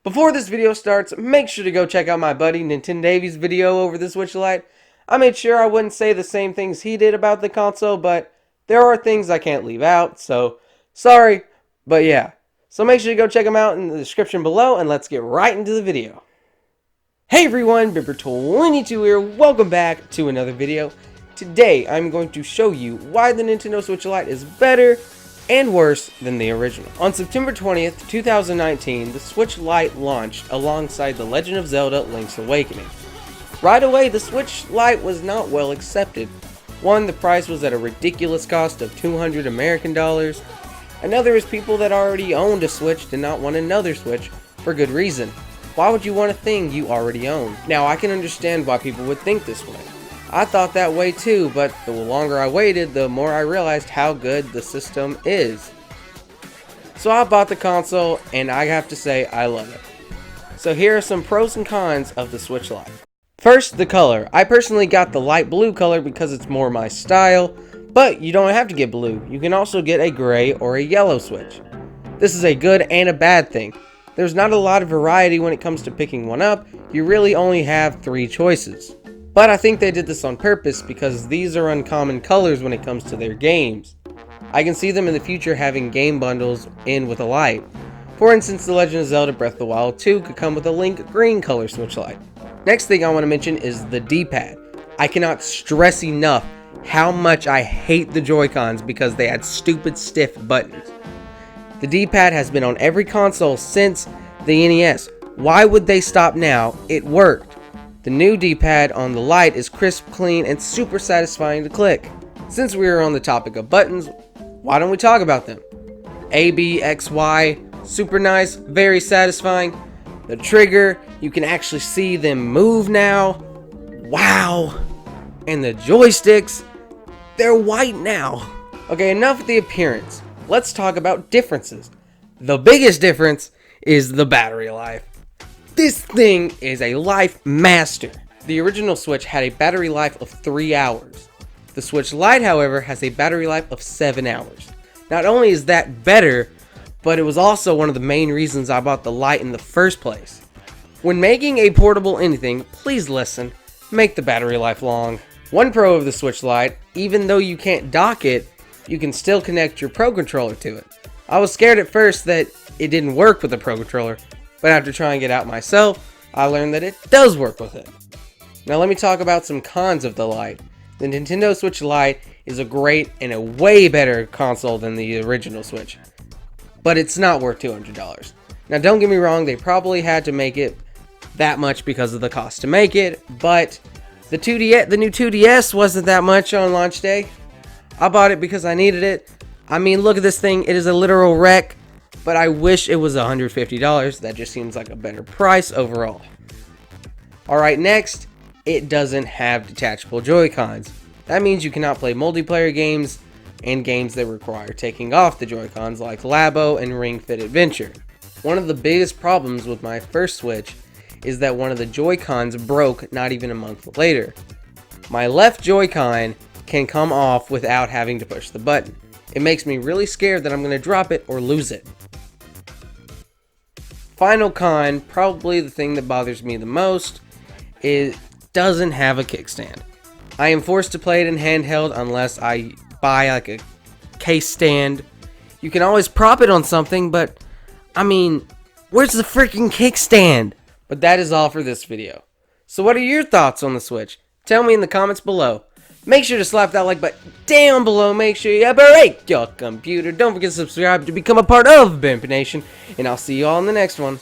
Before this video starts, make sure to go check out my buddy Nintendo Davy's video over the Switch Lite. I made sure I wouldn't say the same things he did about the console, but there are things I can't leave out, so sorry, but yeah. So make sure to go check him out in the description below, and let's get right into the video. Hey everyone, Bimper22 here, welcome back to another video. Today I'm going to show you why the Nintendo Switch Lite is better and worse than the original. On September 20th, 2019, the Switch Lite launched alongside The Legend of Zelda: Link's Awakening. Right away, the Switch Lite was not well accepted. One, the price was at a ridiculous cost of $200 American dollars. Another is people that already owned a Switch did not want another Switch for good reason. Why would you want a thing you already own? Now, I can understand why people would think this way. I thought that way too, but the longer I waited, the more I realized how good the system is. So I bought the console, and I have to say I love it. So here are some pros and cons of the Switch Lite. First, the color. I personally got the light blue color because it's more my style, but you don't have to get blue. You can also get a gray or a yellow Switch. This is a good and a bad thing. There's not a lot of variety when it comes to picking one up. You really only have 3 choices. But I think they did this on purpose because these are uncommon colors when it comes to their games. I can see them in the future having game bundles in with a Lite. For instance, The Legend of Zelda Breath of the Wild 2 could come with a Link green color Switch Lite. Next thing I want to mention is the D-pad. I cannot stress enough how much I hate the Joy-Cons because they had stupid stiff buttons. The D-pad has been on every console since the NES. Why would they stop now? It worked. The new D-pad on the Lite is crisp, clean, and super satisfying to click. Since we are on the topic of buttons, why don't we talk about them? A, B, X, Y, super nice, very satisfying. The trigger, you can actually see them move now. Wow! And the joysticks, they're white now. Okay, enough of the appearance. Let's talk about differences. The biggest difference is the battery life. This thing is a life master. The original Switch had a battery life of 3 hours. The Switch Lite, however, has a battery life of 7 hours. Not only is that better, but it was also one of the main reasons I bought the Lite in the first place. When making a portable anything, please listen, make the battery life long. One pro of the Switch Lite, even though you can't dock it, you can still connect your Pro Controller to it. I was scared at first that it didn't work with the Pro Controller, but after trying it out myself, I learned that it does work with it. Now let me talk about some cons of the Lite. The Nintendo Switch Lite is a great and a way better console than the original Switch, but it's not worth $200. Now don't get me wrong, they probably had to make it that much because of the cost to make it, but the new 2DS wasn't that much on launch day. I bought it because I needed it. I mean, look at this thing, it is a literal wreck. But I wish it was $150. That just seems like a better price overall. Alright, next, it doesn't have detachable Joy-Cons. That means you cannot play multiplayer games and games that require taking off the Joy-Cons like Labo and Ring Fit Adventure. One of the biggest problems with my first Switch is that one of the Joy-Cons broke not even a month later. My left Joy-Con can come off without having to push the button. It makes me really scared that I'm going to drop it or lose it. Final con, probably the thing that bothers me the most, is it doesn't have a kickstand. I am forced to play it in handheld unless I buy like a case stand. You can always prop it on something, but I mean, where's the freaking kickstand? But that is all for this video. So what are your thoughts on the Switch? Tell me in the comments below. Make sure to slap that like button down below. Make sure you break your computer. Don't forget to subscribe to become a part of Bimp Nation. And I'll see you all in the next one.